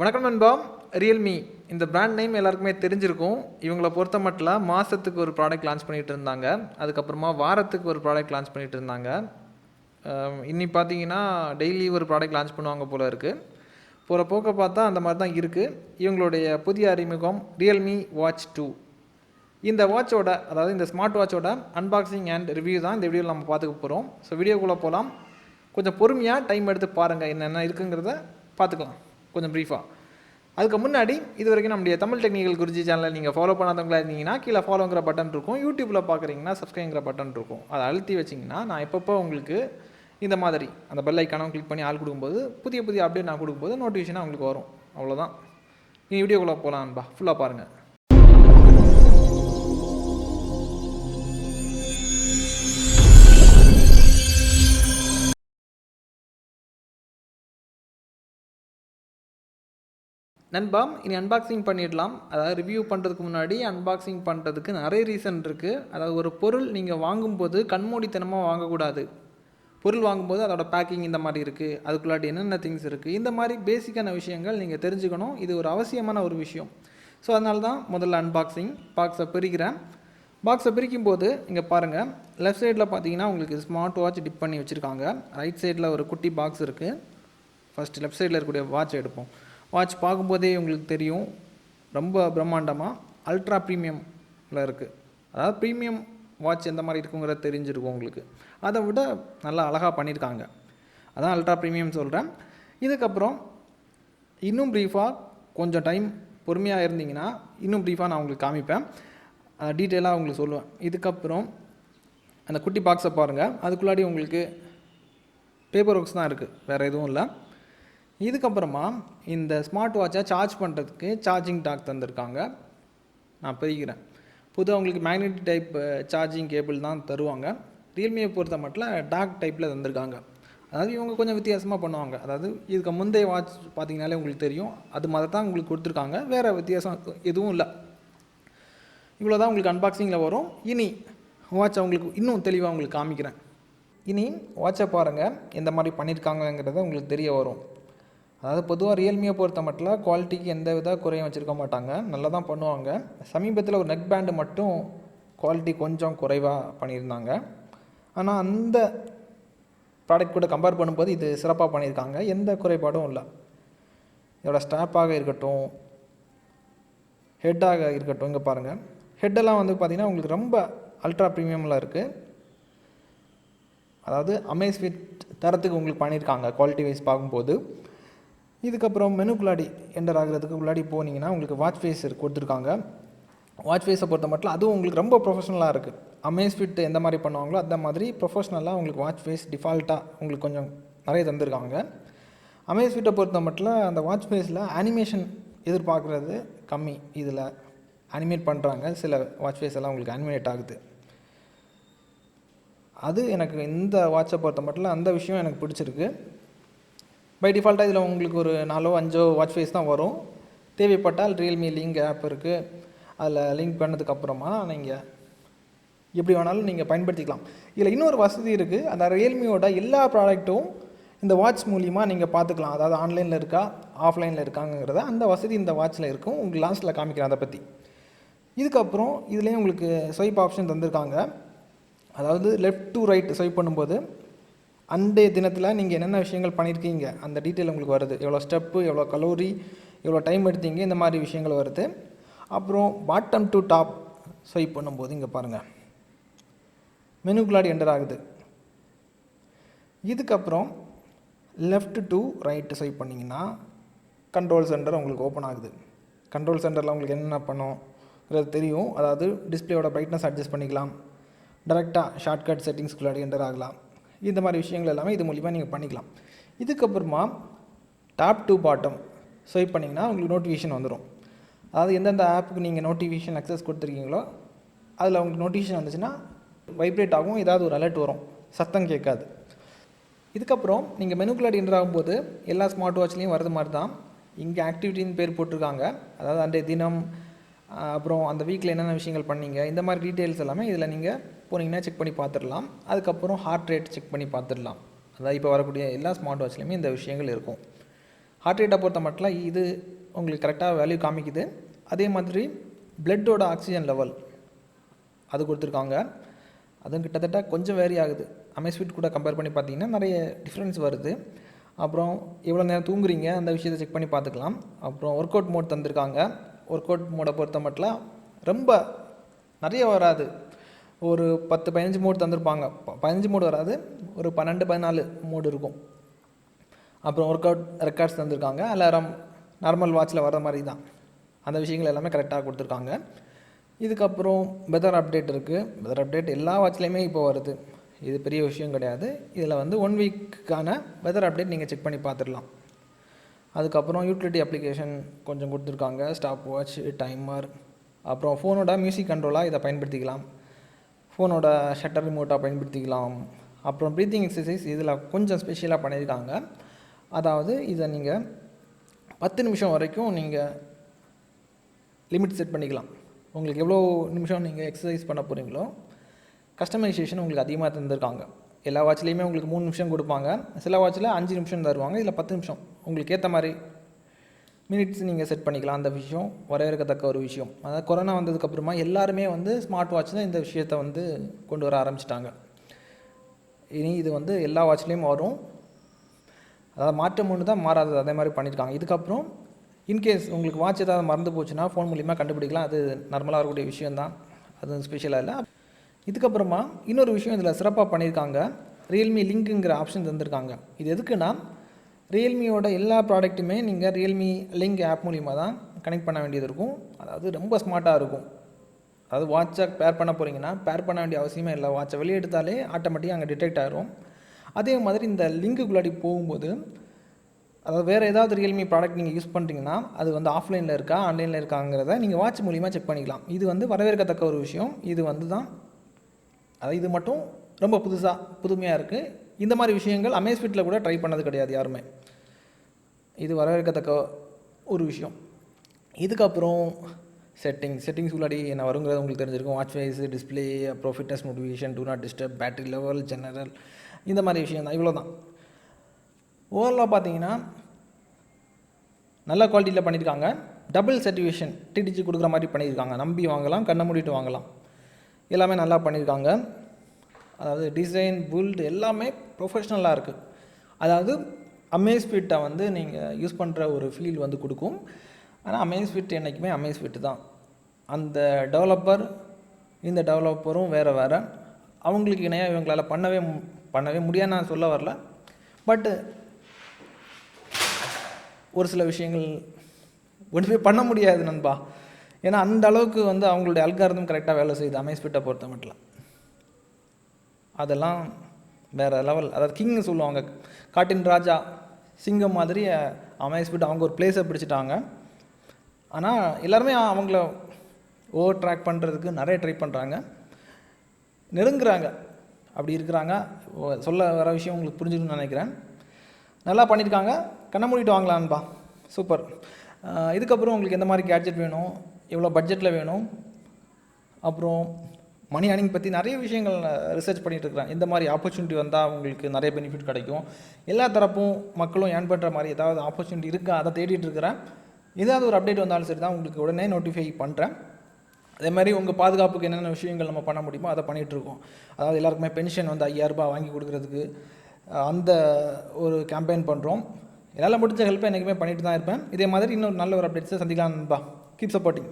வணக்கம் நண்பா. ரியல்மி இந்த பிராண்ட் நேம் எல்லாருக்குமே தெரிஞ்சிருக்கும். இவங்கள பொறுத்த மட்டும் மாதத்துக்கு ஒரு ப்ராடக்ட் லான்ச் பண்ணிகிட்டு இருந்தாங்க. அதுக்கப்புறமா வாரத்துக்கு ஒரு ப்ராடக்ட் லான்ச் பண்ணிகிட்டு இருந்தாங்க. இன்னி பார்த்தீங்கன்னா டெய்லி ஒரு ப்ராடக்ட் லான்ச் பண்ணுவாங்க போல இருக்குது. போகிற போக்க பார்த்தா அந்த மாதிரி தான் இருக்குது. இவங்களுடைய புதிய அறிமுகம் ரியல்மி வாட்ச் 2. இந்த வாட்சோட அதாவது இந்த ஸ்மார்ட் வாட்சோட அன்பாக்சிங் அண்ட் ரிவ்யூ தான் இந்த வீடியோவில் நம்ம பார்த்துக்க போகிறோம். ஸோ வீடியோக்குள்ளே போகலாம். கொஞ்சம் பொறுமையாக டைம் எடுத்து பாருங்கள், என்னென்ன இருக்குங்கிறத பார்த்துக்கலாம் கொஞ்சம் ப்ரீஃபாக. அதுக்கு முன்னாடி இது வரைக்கும் நம்முடைய தமிழ் டெக்னிக்கல் குருஜி சேனலை நீங்கள் ஃபாலோ பண்ணாதவங்களா இருந்தீங்கன்னா கீழே ஃபாலோங்கிற பட்டன் இருக்கும். யூடியூப்பில் பார்க்குறீங்கன்னா சப்ஸ்கிரைங்கிற பட்டன் இருக்கும். அதை அழுத்தி வச்சிங்கன்னா நான் எப்பப்போ உங்களுக்கு இந்த மாதிரி அந்த பெல் ஐக்கானும் கிளிக் பண்ணி ஆள் கொடுக்கும்போது புதிய அப்டேட் நான் கொடுக்கும்போது நோட்டிஃபிகேஷனாக உங்களுக்கு வரும். அவ்வளோதான். நீ வீடியோக்குள்ளே போகலான்பா, ஃபுல்லாக பாருங்கள். நண்பா, இனி அன்பாக்சிங் பண்ணிடலாம். அதாவது ரிவ்யூ பண்ணுறதுக்கு முன்னாடி அன்பாக்சிங் பண்ணுறதுக்கு நிறைய ரீசன் இருக்குது. அதாவது ஒரு பொருள் நீங்கள் வாங்கும்போது கண்மூடித்தனமாக வாங்கக்கூடாது. பொருள் வாங்கும்போது அதோட பேக்கிங் இந்த மாதிரி இருக்குது, அதுக்குள்ளாடி என்னென்ன திங்ஸ் இருக்குது, இந்த மாதிரி பேசிக்கான விஷயங்கள் நீங்கள் தெரிஞ்சுக்கணும். இது ஒரு அவசியமான ஒரு விஷயம். ஸோ அதனால தான் முதல்ல அன்பாக்சிங். பாக்ஸை பிரிக்கிறேன். பாக்ஸை பிரிக்கும் போது இங்கே பாருங்கள், லெஃப்ட் சைடில் பார்த்தீங்கன்னா உங்களுக்கு ஸ்மார்ட் வாட்ச் டிப் பண்ணி வச்சுருக்காங்க. ரைட் சைடில் ஒரு குட்டி பாக்ஸ் இருக்குது. ஃபஸ்ட்டு லெஃப்ட் சைடில் இருக்கக்கூடிய வாட்ச் எடுப்போம். வாட்ச் பார்க்கும்போதே உங்களுக்கு தெரியும், ரொம்ப பிரம்மாண்டமாக அல்ட்ரா ப்ரீமியமில் இருக்குது. அதாவது ப்ரீமியம் வாட்ச் எந்த மாதிரி இருக்குங்கிறத தெரிஞ்சிருக்கும் உங்களுக்கு. அதை விட நல்லா அழகாக பண்ணியிருக்காங்க. அதான் அல்ட்ரா ப்ரீமியம் சொல்கிறேன். இதுக்கப்புறம் இன்னும் ப்ரீஃபாக கொஞ்சம் டைம் பொறுமையாக இருந்தீங்கன்னா இன்னும் ப்ரீஃபாக நான் உங்களுக்கு காமிப்பேன், டீட்டெயிலாக உங்களுக்கு சொல்லுவேன். இதுக்கப்புறம் அந்த குட்டி பாக்ஸை பாருங்கள். அதுக்குள்ளாடி உங்களுக்கு பேப்பர் ஒர்க்ஸ் தான் இருக்குது, வேறு எதுவும் இல்லை. இதுக்கப்புறமா இந்த ஸ்மார்ட் வாட்சை சார்ஜ் பண்ணுறதுக்கு சார்ஜிங் டாக் தந்திருக்காங்க. நான் பிரிக்கிறேன். பொதுவாக உங்களுக்கு மேக்னெட்டிக் டைப் சார்ஜிங் கேபிள் தான் தருவாங்க. ரியல்மியை பொறுத்த மட்டும் டாக் டைப்பில் தந்திருக்காங்க. அதாவது இவங்க கொஞ்சம் வித்தியாசமாக பண்ணுவாங்க. அதாவது இதுக்கு முந்தைய வாட்ச் பார்த்திங்கனாலே உங்களுக்கு தெரியும், அது மாதிரி தான் உங்களுக்கு கொடுத்துருக்காங்க. வேறு வித்தியாசம் எதுவும் இல்லை. இவ்வளோ தான் உங்களுக்கு அன்பாக்சிங்கில் வரும். இனி வாட்சை உங்களுக்கு இன்னும் தெளிவாக உங்களுக்கு காமிக்கிறேன். இனி வாட்சை பாருங்கள் எந்த மாதிரி பண்ணியிருக்காங்கங்கிறத உங்களுக்கு தெரிய வரும். அதாவது பொதுவாக ரியல்மியை பொறுத்த மட்டும் குவாலிட்டிக்கு எந்த வித குறையும் வச்சுருக்க மாட்டாங்க, நல்லா தான் பண்ணுவாங்க. சமீபத்தில் ஒரு நெக் பேண்டு மட்டும் குவாலிட்டி கொஞ்சம் குறைவாக பண்ணியிருந்தாங்க. ஆனால் அந்த ப்ராடக்ட் கூட கம்பேர் பண்ணும்போது இது சிறப்பாக பண்ணியிருக்காங்க, எந்த குறைபாடும் இல்லை. இதோட ஸ்டாப்பாக இருக்கட்டும், ஹெட்டாக இருக்கட்டும், இங்கே பாருங்கள், ஹெட்டெல்லாம் வந்து பார்த்திங்கன்னா உங்களுக்கு ரொம்ப அல்ட்ரா ப்ரீமியமில் இருக்குது. அதாவது அமேஸ்ஃபிட் தரத்துக்கு உங்களுக்கு பண்ணியிருக்காங்க குவாலிட்டி வைஸ் பார்க்கும்போது. இதுக்கப்புறம் மெனுக்குள்ளாடி என்டர் ஆகிறதுக்கு உள்ளாடி போனீங்கன்னா உங்களுக்கு வாட்ச் ஃபேஸ் கொடுத்துருக்காங்க. வாட்ச் ஃபேஸை பொறுத்த மட்டும் அதுவும் உங்களுக்கு ரொம்ப ப்ரொஃபஷனலாக இருக்குது. அமேஸ்ஃபிட் எந்த மாதிரி பண்ணுவாங்களோ அந்த மாதிரி ப்ரொஃபஷ்னலாக உங்களுக்கு வாட்ச் ஃபேஸ் டிஃபால்ட்டாக உங்களுக்கு கொஞ்சம் நிறைய தந்திருக்காங்க. அமேஸ்ஃபிட்டை பொறுத்த மட்டும் அந்த வாட்ச் ஃபேஸில் அனிமேஷன் எதிர்பார்க்குறது கம்மி. இதில் அனிமேட் பண்ணுறாங்க, சில வாட்ச் ஃபேஸ் எல்லாம் உங்களுக்கு அனிமேட் ஆகுது. அது எனக்கு இந்த வாட்சை பொறுத்த மட்டும் அந்த விஷயம் எனக்கு பிடிச்சிருக்கு. பை டிஃபால்ட்டாக இதில் உங்களுக்கு ஒரு 4-5 வாட்ச் ஃபேஸ் தான் வரும். தேவைப்பட்டால் ரியல்மி லிங்க் ஆப் இருக்குது, அதில் லிங்க் பண்ணதுக்கப்புறமா நீங்கள் எப்படி வேணாலும் நீங்கள் பயன்படுத்திக்கலாம். இதில் இன்னொரு வசதி இருக்குது. அந்த ரியல்மியோட எல்லா ப்ராடக்ட்டும் இந்த வாட்ச் மூலிமா நீங்கள் பார்த்துக்கலாம். அதாவது ஆன்லைனில் இருக்கா ஆஃப்லைனில் இருக்காங்கிறத அந்த வசதி இந்த வாட்சில் இருக்கும். உங்களுக்கு லாஸ்ட்டில் காமிக்கிறேன் அதை பற்றி. இதுக்கப்புறம் இதுலேயும் உங்களுக்கு ஸ்வைப் ஆப்ஷன் தந்திருக்காங்க. அதாவது லெஃப்ட் டு ரைட் ஸ்வைப் பண்ணும்போது அன்றைய தினத்தில் நீங்கள் என்னென்ன விஷயங்கள் பண்ணியிருக்கீங்க அந்த டீட்டெயில் உங்களுக்கு வருது. எவ்வளோ ஸ்டெப்பு, எவ்வளோ கலோரி, எவ்வளோ டைம் எடுத்தீங்க, இந்த மாதிரி விஷயங்கள் வருது. அப்புறம் பாட்டம் டு டாப் ஸ்வைப் பண்ணும்போது இங்கே பாருங்கள் மெனுக்குள்ளாடி என்டர் ஆகுது. இதுக்கப்புறம் லெஃப்ட் டு ரைட்டு ஸ்வைப் பண்ணிங்கன்னா கண்ட்ரோல் சென்டர் உங்களுக்கு ஓப்பன் ஆகுது. கண்ட்ரோல் சென்டரில் உங்களுக்கு என்னென்ன பண்ணுங்கிறது தெரியும். அதாவது டிஸ்பிளேயோட பிரைட்னஸ் அட்ஜஸ்ட் பண்ணிக்கலாம், டேரெக்டாக ஷார்ட்கட் செட்டிங்ஸ்குள்ளாடி என்டர் ஆகலாம். இந்த மாதிரி விஷயங்கள் எல்லாமே இது மூலிமா நீங்கள் பண்ணிக்கலாம். இதுக்கப்புறமா டாப் டு பாட்டம் ஸ்வைப் பண்ணிங்கன்னா உங்களுக்கு நோட்டிஃபிகேஷன் வந்துடும். அதாவது எந்தெந்த ஆப்புக்கு நீங்கள் நோட்டிஃபிகேஷன் அக்சஸ் கொடுத்துருக்கீங்களோ அதில் உங்களுக்கு நோட்டிஃபிகேஷன் வந்துச்சுன்னா வைப்ரேட் ஆகும், ஏதாவது ஒரு அலர்ட் வரும், சத்தம் கேட்காது. இதுக்கப்புறம் நீங்கள் மெனுக்குள்ளாடி என்டர் ஆகும்போது எல்லா ஸ்மார்ட் வாட்ச்லேயும் வரது மாதிரி தான் இங்கே ஆக்டிவிட்டின்னு பேர் போட்டிருக்காங்க. அதாவது அன்றைய தினம், அப்புறம் அந்த வீக்கில் என்னென்ன விஷயங்கள் பண்ணீங்க, இந்த மாதிரி டீட்டெயில்ஸ் எல்லாமே இதில் நீங்கள் போனீங்கன்னா செக் பண்ணி பார்த்துடலாம். அதுக்கப்புறம் ஹார்ட் ரேட் செக் பண்ணி பார்த்துடலாம். அதாவது இப்போ வரக்கூடிய எல்லா ஸ்மார்ட் வாட்ச்லேயுமே இந்த விஷயங்கள் இருக்கும். ஹார்ட் ரேட்டை பொறுத்த மட்டும் இது உங்களுக்கு கரெக்டாக வேல்யூ காமிக்குது. அதே மாதிரி பிளட்டோட ஆக்சிஜன் லெவல் அது கொடுத்துருக்காங்க. அதுவும் கிட்டத்தட்ட கொஞ்சம் வேரி ஆகுது. அமேஸ்ஃபிட் கூட கம்பேர் பண்ணி பார்த்தீங்கன்னா நிறைய டிஃப்ரென்ஸ் வருது. அப்புறம் எவ்வளோ நேரம் தூங்குறீங்க அந்த விஷயத்தை செக் பண்ணி பார்த்துக்கலாம். அப்புறம் ஒர்க் அவுட் மோட் தந்திருக்காங்க. ஒர்க் அவுட் மோடை பொறுத்த மட்டும் ரொம்ப நிறைய வராது. ஒரு 10-15 மோடு தந்திருப்பாங்க. 15 மோடு வராது, ஒரு 12-14 மோடு இருக்கும். அப்புறம் ஒர்க் அவுட் ரெக்கார்ட்ஸ் தந்திருக்காங்க. அலாரம் நார்மல் வாட்சில் வர மாதிரி தான். அந்த விஷயங்கள் எல்லாமே கரெக்டாக கொடுத்துருக்காங்க. இதுக்கப்புறம் வெதர் அப்டேட் இருக்குது. வெதர் அப்டேட் எல்லா வாட்ச்லேயுமே இப்போ வருது. இது பெரிய விஷயம் கிடையாது. இதில் வந்து 1 வீக்குக்கான வெதர் அப்டேட் நீங்கள் செக் பண்ணி பார்த்துடலாம். அதுக்கப்புறம் யூட்டிலிட்டி அப்ளிகேஷன் கொஞ்சம் கொடுத்துருக்காங்க. ஸ்டாப் வாட்ச், டைமர், அப்புறம் ஃபோனோட மியூசிக் கண்ட்ரோலாக இதை பயன்படுத்திக்கலாம். ஃபோனோட ஷட்டர் ரிமோட்டாக பயன்படுத்திக்கலாம். அப்புறம் ப்ரீத்திங் எக்ஸசைஸ் இதில் கொஞ்சம் ஸ்பெஷலாக பண்ணியிருக்காங்க. அதாவது இதை நீங்கள் 10 நிமிஷம் வரைக்கும் நீங்கள் லிமிட் செட் பண்ணிக்கலாம். உங்களுக்கு எவ்வளோ நிமிஷம் நீங்கள் எக்ஸசைஸ் பண்ண போகிறீங்களோ கஸ்டமைசேஷன் உங்களுக்கு அதிகமாக தந்திருக்காங்க. எல்லா வாட்ச்லேயுமே உங்களுக்கு 3 நிமிஷம் கொடுப்பாங்க. சில வாட்சில் 5 நிமிஷம் தருவாங்க. இதில் 10 நிமிஷம் உங்களுக்கு ஏற்ற மாதிரி மினிட்ஸ் நீங்கள் செட் பண்ணிக்கலாம். அந்த விஷயம் வரவேற்கத்தக்க ஒரு விஷயம். அதாவது கொரோனா வந்ததுக்கப்புறமா எல்லாருமே வந்து ஸ்மார்ட் வாட்சில் இந்த விஷயத்தை வந்து கொண்டு வர ஆரம்பிச்சிட்டாங்க. இனி இது வந்து எல்லா வாட்ச்லேயும் வரும். அதாவது மாற்றம் ஒன்று தான் மாறாதது, அதே மாதிரி பண்ணியிருக்காங்க. இதுக்கப்புறம் இன்கேஸ் உங்களுக்கு வாட்ச் ஏதாவது மறந்து போச்சுன்னா ஃபோன் மூலிமா கண்டுபிடிக்கலாம். அது நார்மலாக இருக்கக்கூடிய விஷயந்தான், அது ஸ்பெஷலாக இல்லை. இதுக்கப்புறமா இன்னொரு விஷயம் இதில் சிறப்பாக பண்ணியிருக்காங்க. ரியல்மி லிங்க்குங்கிற ஆப்ஷன் தந்திருக்காங்க. இது எதுக்குன்னா ரியல்மியோட எல்லா ப்ராடக்ட்டுமே நீங்கள் ரியல்மி லிங்க் ஆப் மூலிமா தான் கனெக்ட் பண்ண வேண்டியது இருக்கும். அதாவது ரொம்ப ஸ்மார்ட்டாக இருக்கும். அதாவது வாட்சை பேர் பண்ண போகிறீங்கன்னா பேர் பண்ண வேண்டிய அவசியமே இல்லை. வாட்சை வெளியே எடுத்தாலே ஆட்டோமேட்டிக்காக அங்கே டிடெக்ட் ஆகிரும். அதே மாதிரி இந்த லிங்க்குள்ளாடி போகும்போது அதாவது வேறு ஏதாவது ரியல்மி ப்ராடக்ட் நீங்கள் யூஸ் பண்ணுறீங்கன்னா அது வந்து ஆஃப்லைனில் இருக்கா ஆன்லைனில் இருக்காங்கிறத நீங்கள் வாட்ச் மூலிமா செக் பண்ணிக்கலாம். இது வந்து வரவேற்கத்தக்க ஒரு விஷயம். இது வந்து தான் அதாவது இது மட்டும் ரொம்ப புதுமையாக இருக்குது. இந்த மாதிரி விஷயங்கள் அமேஸ்ஃபிட்டில் கூட ட்ரை பண்ணது கிடையாது யாருமே. இது வரவேற்கத்தக்க ஒரு விஷயம். இதுக்கப்புறம் செட்டிங்ஸ் உள்ளாடி என்ன வருங்கிறது உங்களுக்கு தெரிஞ்சிருக்கும். வாட்ச் ஃபேஸ், டிஸ்பிளே, அப்புறம் fitness notification, do not disturb, battery level, general, இந்த மாதிரி விஷயம் தான். இவ்வளோ தான். ஓவராலாக பார்த்தீங்கன்னா நல்ல குவாலிட்டியில் பண்ணியிருக்காங்க. டபுள் சர்டிஃபிகேஷன் டிடிஜி கொடுக்குற மாதிரி பண்ணியிருக்காங்க. நம்பி வாங்கலாம், கண்ணை மூடிட்டு வாங்கலாம். எல்லாமே நல்லா பண்ணியிருக்காங்க. அதாவது டிசைன், பில்ட் எல்லாமே ப்ரொஃபஷ்னலாக இருக்குது. அதாவது அமேஸ்ஃபிட்டை வந்து நீங்கள் யூஸ் பண்ணுற ஒரு ஃபீல் வந்து கொடுக்கும். ஆனால் அமேஸ்ஃபிட் என்றைக்குமே அமேஸ்ஃபிட் தான். அந்த டெவலப்பர் இந்த டெவலப்பரும் வேறு அவங்களுக்கு இணையாக இவங்களால் பண்ணவே முடியாதுன்னு நான் சொல்ல வரல. பட்டு ஒரு சில விஷயங்கள் ஒன்றுமே பண்ண முடியாது நண்பா. ஏன்னா அந்த அளவுக்கு வந்து அவங்களுடைய அல்காரிதம் கரெக்டாக வேலை செய்யுது அமேஸ்ஃபிட்டை பொறுத்த மட்டும். அதெல்லாம் வேறு லெவல். அதாவது கிங்னு சொல்லுவாங்க, காட்டின் ராஜா, சிங்கம் மாதிரி அமேஸ்ஃபிட் அவங்க ஒரு பிளேஸை பிடிச்சிட்டாங்க. ஆனால் எல்லாருமே அவங்கள ஓவர் ட்ராக் பண்ணுறதுக்கு நிறைய ட்ரை பண்ணுறாங்க, நெருங்குறாங்க. அப்படி இருக்கிறாங்க. சொல்ல வர விஷயம் உங்களுக்கு புரிஞ்சுக்கணும்னு நினைக்கிறேன். நல்லா பண்ணியிருக்காங்க. கண்ணை மூடிட்டு வாங்கலான்பா. சூப்பர். இதுக்கப்புறம் உங்களுக்கு எந்த மாதிரி கேட்ஜெட் வேணும், எவ்வளோ பட்ஜெட்டில் வேணும், அப்புறம் மணி ஏர்னிங் பற்றி நிறைய விஷயங்கள் ரிசர்ச் பண்ணிகிட்டு இருக்கிறேன். இந்த மாதிரி ஆப்பர்ச்சுனிட்டி வந்தால் உங்களுக்கு நிறைய பெனிஃபிட் கிடைக்கும். எல்லா தரப்பும் மக்களும் ஏர்ன் பண்ணுற மாதிரி ஏதாவது ஆப்பர்ச்சுனிட்டி இருக்கா அதை தேடிட்டு இருக்கிறேன். ஏதாவது ஒரு அப்டேட் வந்தாலும் சரி தான் உங்களுக்கு உடனே நோட்டிஃபை பண்ணுறேன். அதே மாதிரி உங்கள் பாதுகாப்புக்கு என்னென்ன விஷயங்கள் நம்ம பண்ண முடியுமோ அதை பண்ணிகிட்ருக்கோம். அதாவது எல்லாருக்குமே பென்ஷன் வந்து 5000 ரூபாய் வாங்கி கொடுக்குறதுக்கு அந்த ஒரு கேம்பெயின் பண்ணுறோம். என்னால் முடிஞ்ச ஹெல்ப்பை என்றைக்குமே பண்ணிட்டு தான் இருப்பேன். இதே மாதிரி இன்னொரு நல்ல ஒரு அப்டேட்ஸை சந்திக்கலாம் நண்பா. Keep supporting.